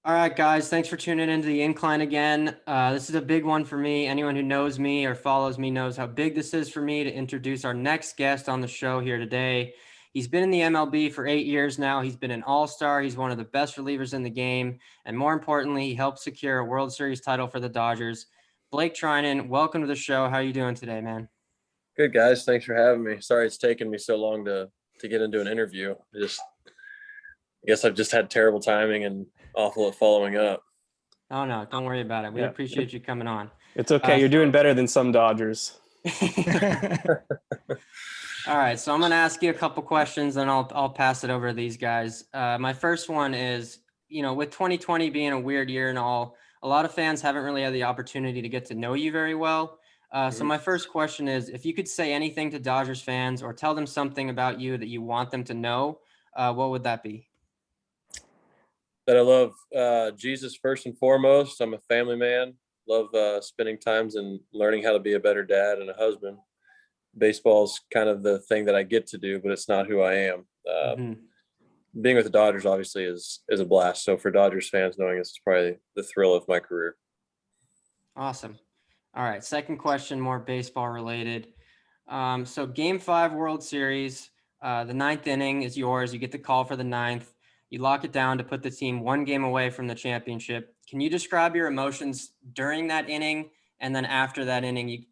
All right, guys, thanks for tuning into the Incline again. This is a big one for me. Anyone who knows me or follows me knows how big this is for me to introduce our next guest on the show here today. He's been in the MLB for 8 years now. He's been an all-star. He's one of the best relievers in the game. And more importantly, he helped secure a World Series title for the Dodgers. Blake Treinen, welcome to the show. How are you doing today, man? Good, guys. Thanks for having me. Sorry it's taken me so long to get into an interview. I guess I've just had terrible timing and awful at following up. Oh, no, don't worry about it. We Yeah. appreciate you coming on. It's okay. You're doing better than some Dodgers. All right, so I'm going to ask you a couple questions, and I'll pass it over to these guys. My first one is, with 2020 being a weird year and all, a lot of fans haven't really had the opportunity to get to know you very well. So my first question is, if you could say anything to Dodgers fans or tell them something about you that you want them to know, what would that be? That I love Jesus first and foremost. I'm a family man. Love spending times and learning how to be a better dad and a husband. Baseball's kind of the thing that I get to do, but it's not who I am. Being with the Dodgers obviously is a blast. So for Dodgers fans, knowing this is probably the thrill of my career. Awesome. All right, second question, more baseball related. So Game 5 World Series, the ninth inning is yours. You get the call for the ninth. You lock it down to put the team one game away from the championship. Can you describe your emotions during that inning and then after that inning,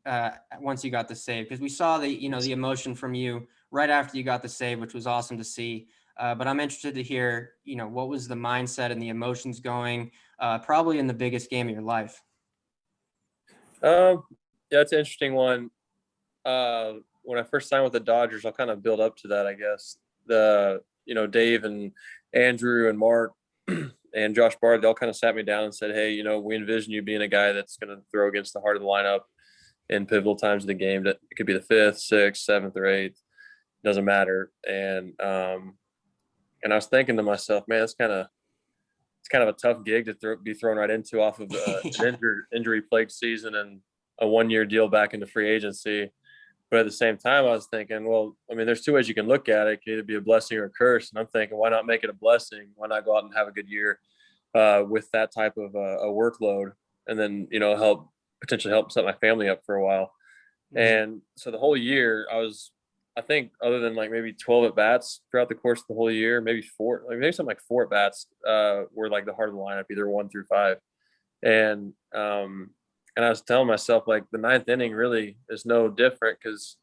once you got the save? Because we saw the emotion from you right after you got the save, which was awesome to see. But I'm interested to hear, what was the mindset and the emotions going, probably in the biggest game of your life. Yeah, it's an interesting one. When I first signed with the Dodgers, I'll kind of build up to that, I guess. Dave and Andrew and Mark and Josh Bard, they all kind of sat me down and said, hey, we envision you being a guy that's going to throw against the heart of the lineup in pivotal times of the game. That it could be the fifth, sixth, seventh, or eighth. Doesn't matter. And I was thinking to myself, man, it's kind of a tough gig to be thrown right into off of an injury-plagued season and a one-year deal back into free agency. But at the same time, I was thinking, well, I mean, there's two ways you can look at it. It can either be a blessing or a curse. And I'm thinking, why not make it a blessing? Why not go out and have a good year with that type of a workload and then, potentially help set my family up for a while. Mm-hmm. And so the whole year I think other than like maybe 12 at bats throughout the course of the whole year, maybe something like 4 at bats were like the heart of the lineup, either 1 through 5. And I was telling myself, like, the ninth inning really is no different because,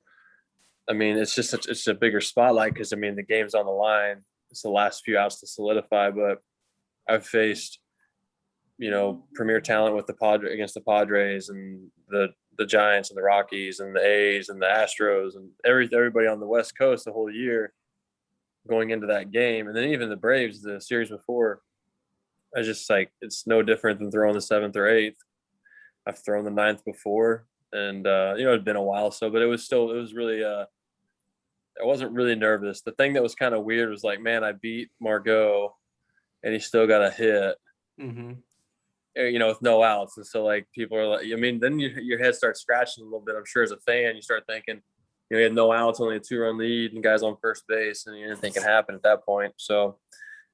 I mean, it's a bigger spotlight because, I mean, the game's on the line. It's the last few outs to solidify, but I've faced, premier talent with against the Padres and the Giants and the Rockies and the A's and the Astros and everybody on the West Coast the whole year going into that game. And then even the Braves, the series before, I just like, it's no different than throwing the 7th or 8th. I've thrown the 9th before and, it'd been a while. So, but it was really, I wasn't really nervous. The thing that was kind of weird was like, man, I beat Margot and he still got a hit, with no outs. And so like, people are like, I mean, then your head starts scratching a little bit. I'm sure as a fan, you start thinking, he had no outs, only a 2-run lead and guys on first base and anything can happen at that point. So,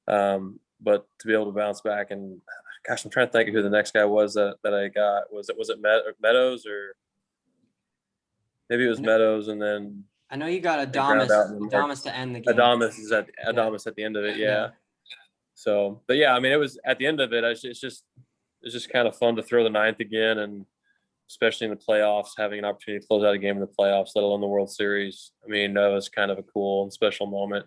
but to be able to bounce back and gosh, I'm trying to think of who the next guy was that I got. Was it Meadows or maybe it was Meadows and then I know you got Adames to end the game. Adames at the end of it, yeah. So, but yeah, I mean, it was at the end of it. It's just kind of fun to throw the 9th again, and especially in the playoffs, having an opportunity to close out a game in the playoffs, let alone the World Series. I mean, that was kind of a cool and special moment.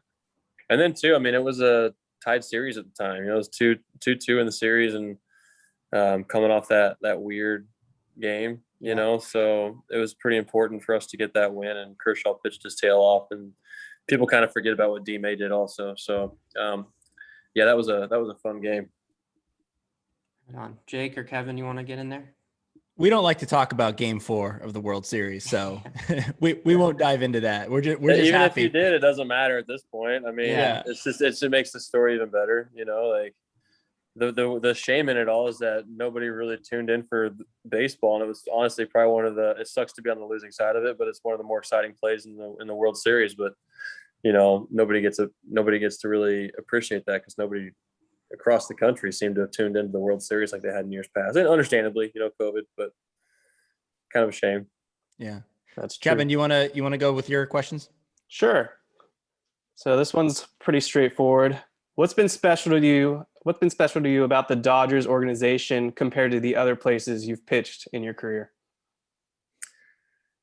And then too, I mean, it was a tied series at the time. It was 2-2 in the series, and coming off that weird game, so it was pretty important for us to get that win. And Kershaw pitched his tail off, and people kind of forget about what D-May did also. So, yeah, that was a fun game. Jake or Kevin, you want to get in there? We don't like to talk about Game 4 of the World Series, so we won't dive into that. We're just even happy. If you did, it doesn't matter at this point. I mean, it just makes the story even better. Like the shame in it all is that nobody really tuned in for baseball, and it was honestly probably one of the. It sucks to be on the losing side of it, but it's one of the more exciting plays in the World Series. But nobody gets to really appreciate that because nobody across the country seem to have tuned into the World Series like they had in years past. And understandably, COVID, but kind of a shame. Yeah. That's true. Kevin, you want to go with your questions? Sure. So this one's pretty straightforward. What's been special to you about the Dodgers organization compared to the other places you've pitched in your career?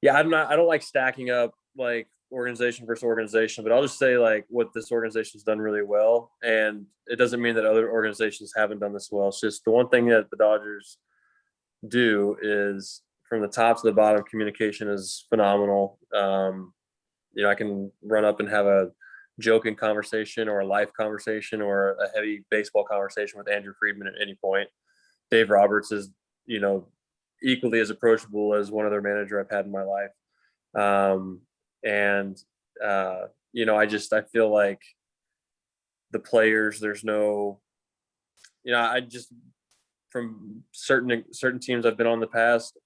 Yeah, I don't like stacking up like organization versus organization, but I'll just say like what this organization's done really well. And it doesn't mean that other organizations haven't done this well. It's just the one thing that the Dodgers do is from the top to the bottom, communication is phenomenal. I can run up and have a joking conversation or a life conversation or a heavy baseball conversation with Andrew Friedman at any point. Dave Roberts is, equally as approachable as one other manager I've had in my life. I feel like the players, there's no, I just, from certain teams I've been on in the past,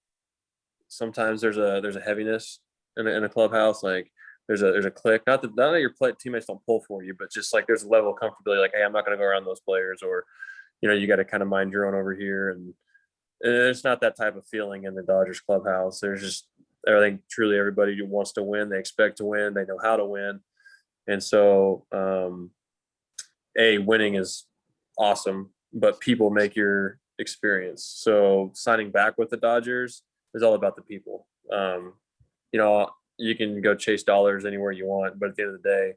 sometimes there's a heaviness in a clubhouse. Like there's a click, not that your teammates don't pull for you, but just like there's a level of comfortability. Like, hey, I'm not going to go around those players, or, you got to kind of mind your own over here. And it's not that type of feeling in the Dodgers clubhouse. There's just, I think truly everybody who wants to win, they expect to win, they know how to win. And so, winning is awesome, but people make your experience. So signing back with the Dodgers is all about the people. You can go chase dollars anywhere you want, but at the end of the day,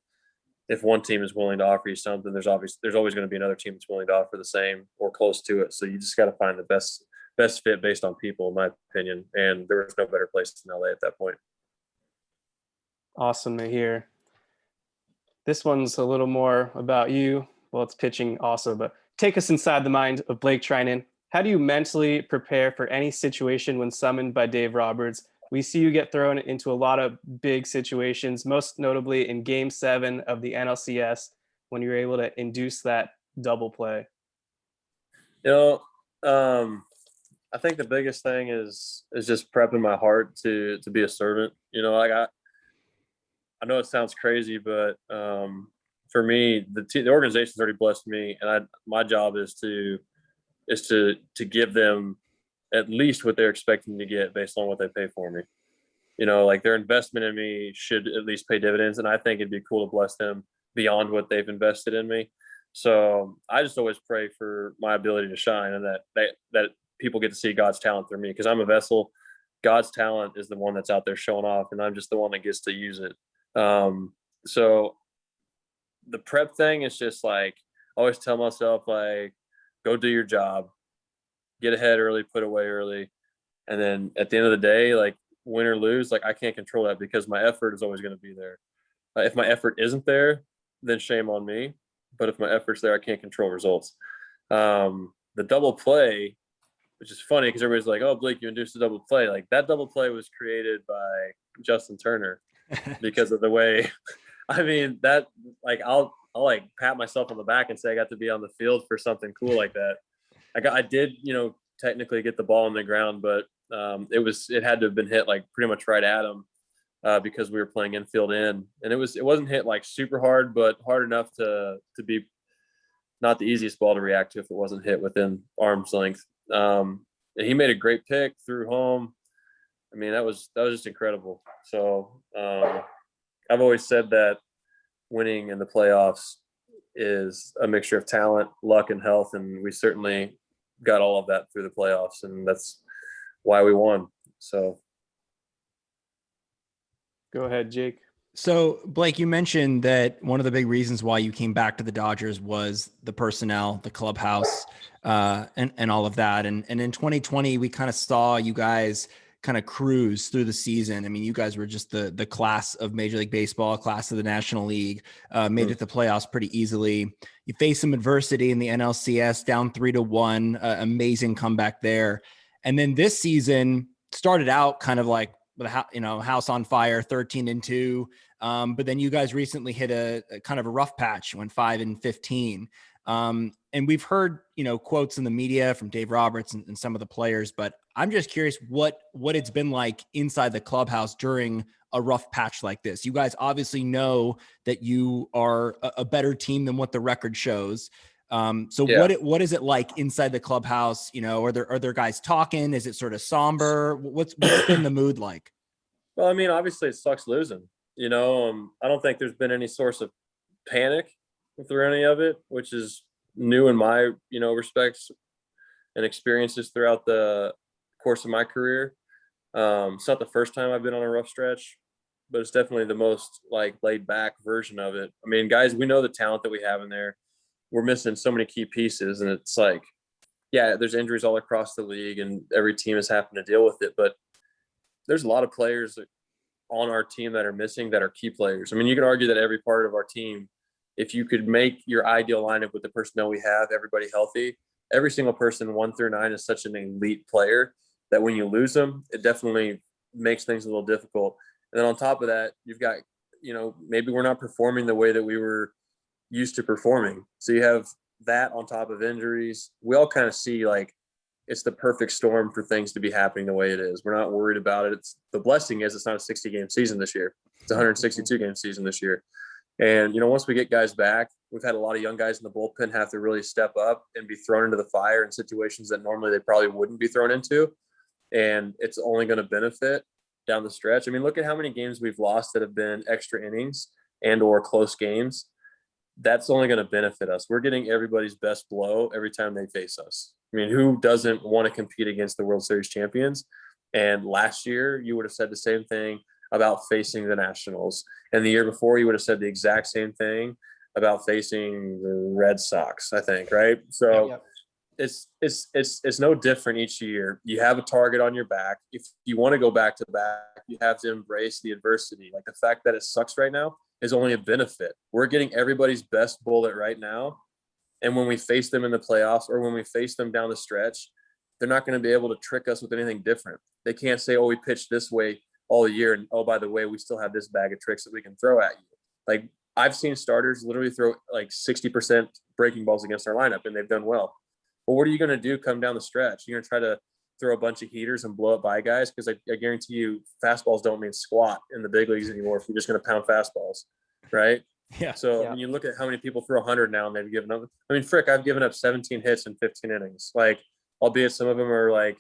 if one team is willing to offer you something, there's always going to be another team that's willing to offer the same or close to it. So you just got to find the best fit based on people, in my opinion. And there was no better place than LA at that point. Awesome to hear. This one's a little more about you. Well, it's pitching also, but take us inside the mind of Blake Treinen. How do you mentally prepare for any situation when summoned by Dave Roberts? We see you get thrown into a lot of big situations, most notably in Game 7 of the NLCS when you were able to induce that double play. I think the biggest thing is just prepping my heart to be a servant. I know it sounds crazy, but for me, the organization's already blessed me, and my job is to give them at least what they're expecting to get based on what they pay for me. Like their investment in me should at least pay dividends, and I think it'd be cool to bless them beyond what they've invested in me. So I just always pray for my ability to shine, and that people get to see God's talent through me, because I'm a vessel. God's talent is the one that's out there showing off, and I'm just the one that gets to use it. So the prep thing is just like, I always tell myself, like, go do your job, get ahead early, put away early. And then at the end of the day, like win or lose, like I can't control that because my effort is always going to be there. If my effort isn't there, then shame on me. But if my effort's there, I can't control results. The double play, which is funny because everybody's like, oh, Blake, you induced a double play. Like that double play was created by Justin Turner because of the way, that like, I'll like pat myself on the back and say I got to be on the field for something cool like that. I did, technically get the ball on the ground, but it had to have been hit like pretty much right at him because we were playing infield in, and it wasn't hit like super hard, but hard enough to be not the easiest ball to react to if it wasn't hit within arm's length. And he made a great pick through home. That was just incredible. So I've always said that winning in the playoffs is a mixture of talent, luck, and health, and we certainly got all of that through the playoffs, and that's why we won. So go ahead, Jake. So Blake, you mentioned that one of the big reasons why you came back to the Dodgers was the personnel, the clubhouse, and all of that. And in 2020, we kind of saw you guys kind of cruise through the season. You guys were just the class of Major League Baseball, class of the National League, made it to the playoffs pretty easily. You faced some adversity in the NLCS, down 3-1, amazing comeback there. And then this season started out kind of like with house on fire, 13-2. But then you guys recently hit a kind of a rough patch, went 5-15. And we've heard, quotes in the media from Dave Roberts and some of the players, but I'm just curious what it's been like inside the clubhouse during a rough patch like this. You guys obviously know that you are a better team than what the record shows. So Yeah. what is it like inside the clubhouse? You know, are there guys talking? Is it sort of somber? What's been the mood like? Well, I mean, obviously it sucks losing, you know. I don't think there's been any source of panic through any of it, which is new in my, you know, respects and experiences throughout the course of my career. It's not the first time I've been on a rough stretch, but it's definitely the most like laid back version of it. I mean, guys, we know the talent that we have in there. We're missing so many key pieces, and it's like, yeah, there's injuries all across the league, and every team is having to deal with it. But there's a lot of players on our team that are missing that are key players. I mean, you could argue that every part of our team, if you could make your ideal lineup with the personnel we have, everybody healthy, every single person 1 through 9 is such an elite player that when you lose them, it definitely makes things a little difficult. And then on top of that, you've got, you know, maybe we're not performing the way that we were used to performing. So you have that on top of injuries. We all kind of see like it's the perfect storm for things to be happening the way it is. We're not worried about it. The blessing is it's not a 60-game season this year. It's a 162-game season this year. And, you know, once we get guys back, we've had a lot of young guys in the bullpen have to really step up and be thrown into the fire in situations that normally they probably wouldn't be thrown into. And it's only going to benefit down the stretch. I mean, look at how many games we've lost that have been extra innings and or close games. That's only going to benefit us. We're getting everybody's best blow every time they face us. I mean, who doesn't want to compete against the World Series champions? And last year, you would have said the same thing about facing the Nationals. And the year before, you would have said the exact same thing about facing the Red Sox, I think, right? So Yep. it's no different each year. You have a target on your back. If you want to go back to back, you have to embrace the adversity. Like the fact that it sucks right now is only a benefit. We're getting everybody's best bullet right now. And when we face them in the playoffs or when we face them down the stretch, they're not going to be able to trick us with anything different. They can't say, oh, we pitched this way all year. And oh, by the way, we still have this bag of tricks that we can throw at you. Like I've seen starters literally throw like 60% breaking balls against our lineup and they've done well. But what are you going to do come down the stretch? You're going to try to throw a bunch of heaters and blow up by guys? Because I guarantee you fastballs don't mean squat in the big leagues anymore if you're just going to pound fastballs, right? Yeah. So when you look at how many people throw 100 now and they've given up. I mean, frick, I've given up 17 hits in 15 innings. Like, albeit some of them are like,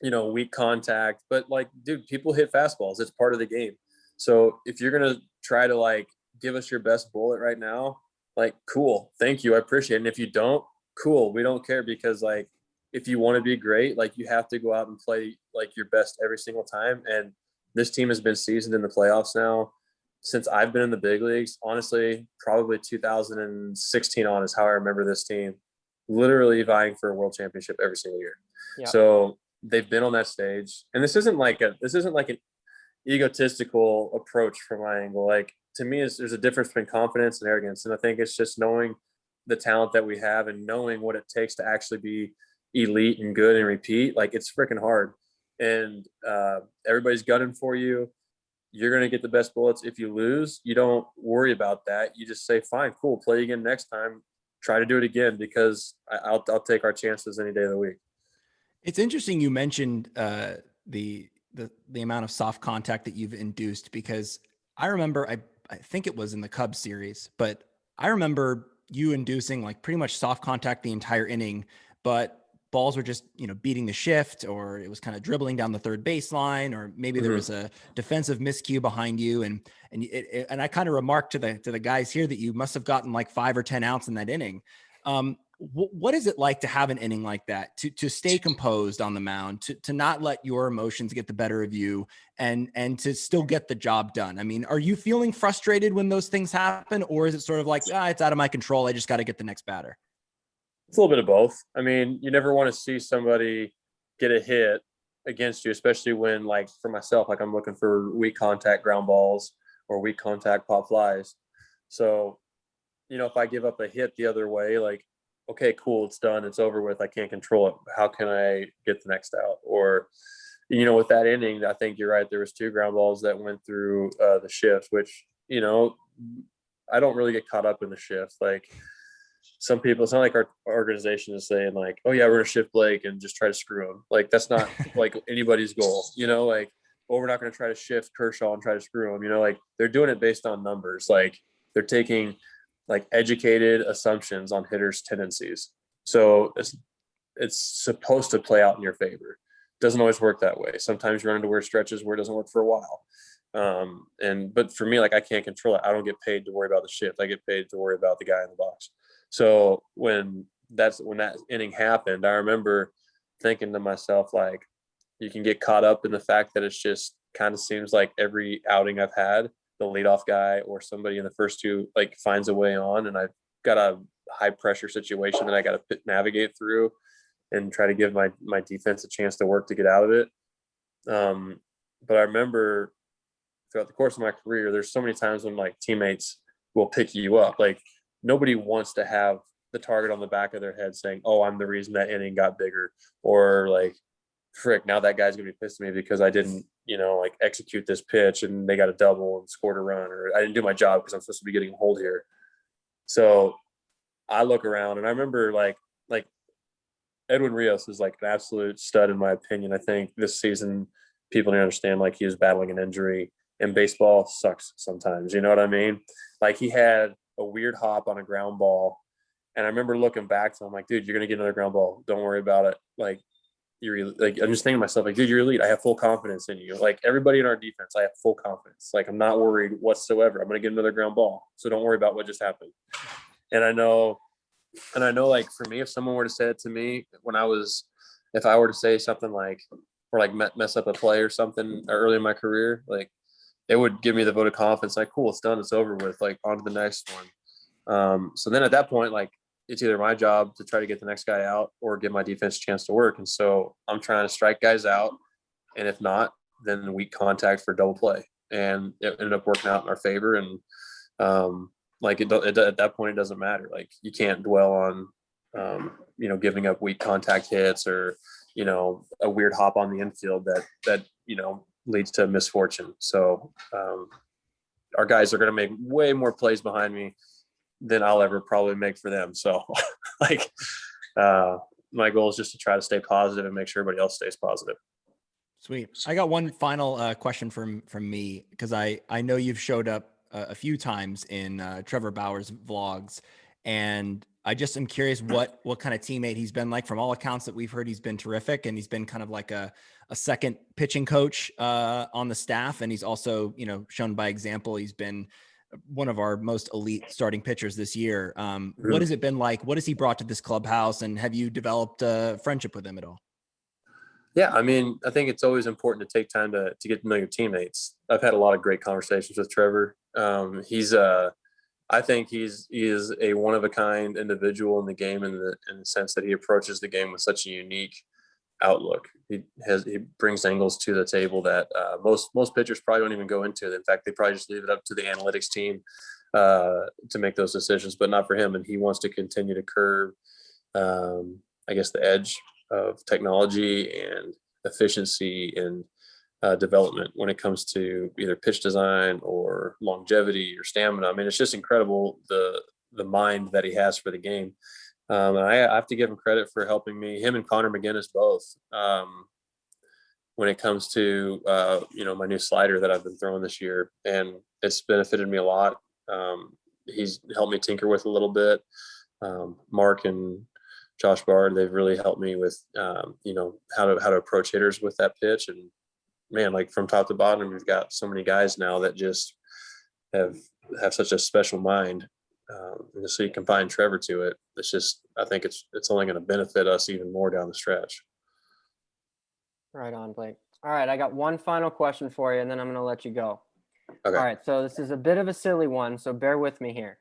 you know, weak contact. But like, dude, people hit fastballs. It's part of the game. So if you're going to try to like give us your best bullet right now, like, cool. Thank you. I appreciate it. And if you don't, cool. We don't care because like, if you want to be great, like you have to go out and play like your best every single time. And this team has been seasoned in the playoffs now since I've been in the big leagues. Honestly, probably 2016 on is how I remember this team literally vying for a world championship every single year. Yeah. So they've been on that stage, and this isn't like an egotistical approach from my angle. Like to me, there's a difference between confidence and arrogance. And I think it's just knowing the talent that we have and knowing what it takes to actually be elite and good and repeat. Like it's freaking hard. And everybody's gunning for you. You're going to get the best bullets. If you lose, you don't worry about that. You just say, fine, cool, play again next time. Try to do it again because I'll take our chances any day of the week. It's interesting you mentioned the amount of soft contact that you've induced, because I remember, I think it was in the Cubs series, but I remember you inducing like pretty much soft contact the entire inning, but balls were just, you know, beating the shift, or it was kind of dribbling down the third baseline, or maybe there was a defensive miscue behind you. And I kind of remarked to the guys here that you must have gotten like 5 or 10 outs in that inning. What is it like to have an inning like that, to stay composed on the mound, to not let your emotions get the better of you, and to still get the job done? I mean, are you feeling frustrated when those things happen, or is it sort of like, it's out of my control, I just got to get the next batter? It's a little bit of both. I mean, you never want to see somebody get a hit against you, especially when, like, for myself, like I'm looking for weak contact ground balls or weak contact pop flies. So, you know, if I give up a hit the other way, like, okay, cool, it's done, it's over with, I can't control it. How can I get the next out? Or, you know, with that inning, I think you're right. There was 2 ground balls that went through the shift, which, you know, I don't really get caught up in the shift. Like, some people, it's not like our organization is saying like, oh yeah, we're gonna shift Blake and just try to screw him. Like that's not like anybody's goal, you know, like, oh, we're not going to try to shift Kershaw and try to screw him. You know, like they're doing it based on numbers. Like they're taking like educated assumptions on hitters' tendencies. So it's supposed to play out in your favor. Doesn't always work that way. Sometimes you run into weird stretches where it doesn't work for a while. But for me, like, I can't control it. I don't get paid to worry about the shift. I get paid to worry about the guy in the box. So when that inning happened, I remember thinking to myself, like, you can get caught up in the fact that it's just kind of seems like every outing I've had, the leadoff guy or somebody in the first two, like, finds a way on, and I've got a high pressure situation that I got to navigate through and try to give my defense a chance to work to get out of it. But I remember throughout the course of my career, there's so many times when, like, teammates will pick you up. Like, nobody wants to have the target on the back of their head saying, "Oh, I'm the reason that inning got bigger," or like, "Frick, now that guy's gonna be pissed at me because I didn't, like, execute this pitch and they got a double and scored a run, or I didn't do my job because I'm supposed to be getting a hold here." So I look around and I remember like Edwin Rios is like an absolute stud in my opinion. I think this season people need to understand, like, he was battling an injury, and baseball sucks sometimes. You know what I mean? Like, he had a weird hop on a ground ball, and I remember looking back to him like, "Dude, you're gonna get another ground ball. Don't worry about it. Like, you're like," I'm just thinking to myself, like, "Dude, you're elite. I have full confidence in you. Like, everybody in our defense, I have full confidence. Like, I'm not worried whatsoever. I'm gonna get another ground ball. So don't worry about what just happened." And I know, like, for me, if someone were to say it to me if I were to say something like, or like mess up a play or something early in my career, like, it would give me the vote of confidence. Like, cool, it's done, it's over with. Like, on to the next one. So then at that point, like, it's either my job to try to get the next guy out or give my defense a chance to work. And so I'm trying to strike guys out, and if not, then weak contact for double play. And it ended up working out in our favor. And like, at that point, it doesn't matter. Like, you can't dwell on giving up weak contact hits or a weird hop on the infield that leads to misfortune. So our guys are going to make way more plays behind me than I'll ever probably make for them. So like, my goal is just to try to stay positive and make sure everybody else stays positive. Sweet. I got one final question from me, because I know you've showed up a few times in Trevor Bauer's vlogs, and I just am curious what kind of teammate he's been like. From all accounts that we've heard, he's been terrific, and he's been kind of like a second pitching coach on the staff, and he's also shown by example. He's been one of our most elite starting pitchers this year. What has it been like? What has he brought to this clubhouse, and have you developed a friendship with him at all? Yeah, I mean, I think it's always important to take time to get to know your teammates. I've had a lot of great conversations with Trevor. I think he is a one of a kind individual in the game, in the sense that he approaches the game with such a unique outlook. He brings angles to the table that most pitchers probably don't even go into. In fact, they probably just leave it up to the analytics team to make those decisions, but not for him. And he wants to continue to curb, I guess, the edge of technology and efficiency and development when it comes to either pitch design or longevity or stamina. I mean, it's just incredible the mind that he has for the game. And I have to give him credit for helping me, him and Connor McGinnis both, when it comes to my new slider that I've been throwing this year, and it's benefited me a lot. He's helped me tinker with a little bit. Mark and Josh Bard, they've really helped me with how to approach hitters with that pitch. And man, like, from top to bottom, we've got so many guys now that just have such a special mind. And so you combine Trevor to it. It's just, I think it's only going to benefit us even more down the stretch. Right on, Blake. All right, I got one final question for you, and then I'm going to let you go. Okay. All right, so this is a bit of a silly one, so bear with me here.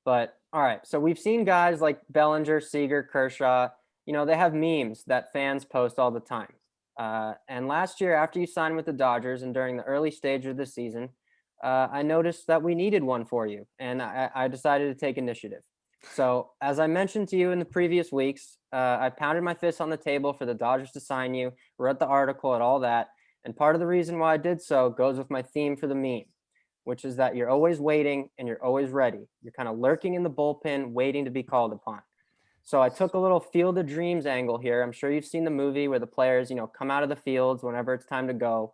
But all right, so we've seen guys like Bellinger, Seager, Kershaw. They have memes that fans post all the time. And last year, after you signed with the Dodgers and during the early stage of the season, I noticed that we needed one for you, and I decided to take initiative. So as I mentioned to you in the previous weeks, I pounded my fist on the table for the Dodgers to sign you, read the article and all that. And part of the reason why I did so goes with my theme for the meme, which is that you're always waiting and you're always ready. You're kind of lurking in the bullpen, waiting to be called upon. So I took a little Field of Dreams angle here. I'm sure you've seen the movie where the players, come out of the fields whenever it's time to go.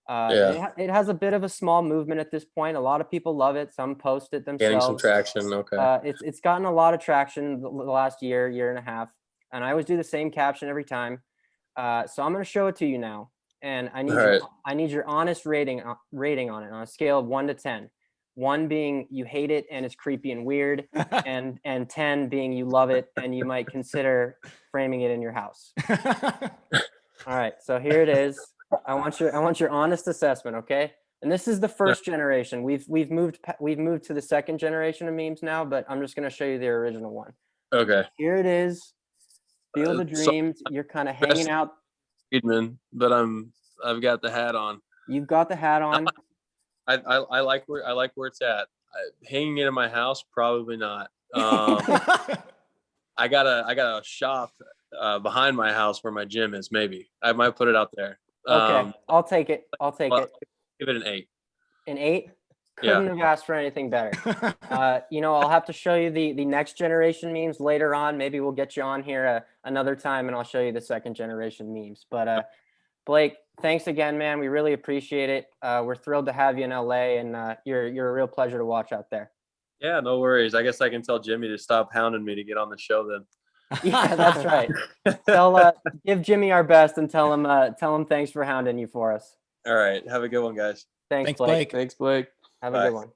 It has a bit of a small movement at this point. A lot of people love it. Some post it themselves. Gaining some traction. Okay. It's gotten a lot of traction the last year and a half, and I always do the same caption every time. So I'm going to show it to you now, and I need your honest rating on it on a scale of 1 to 10. 1 being you hate it and it's creepy and weird, and 10 being you love it and you might consider framing it in your house. All right, so here it is. I want your honest assessment, okay? And this is the first generation. We've moved to the second generation of memes now, but I'm just going to show you the original one. Okay. Here it is. Field of Dreams. You're kind of hanging out. Friedman, but I've got the hat on. You've got the hat on. I like where it's at. Hanging it in my house, probably not. I got a shop behind my house where my gym is. Maybe I might put it out there. Okay, I'll take it. Give it an 8. An 8? Couldn't have asked for anything better. I'll have to show you the next generation memes later on. Maybe we'll get you on here another time and I'll show you the second generation memes. But Blake, thanks again, man. We really appreciate it. We're thrilled to have you in LA, and you're a real pleasure to watch out there. Yeah, no worries. I guess I can tell Jimmy to stop hounding me to get on the show then. Yeah, that's right. Give Jimmy our best and tell him thanks for hounding you for us. All right. Have a good one, guys. Thanks, Blake. Thanks, Blake. Have a good one.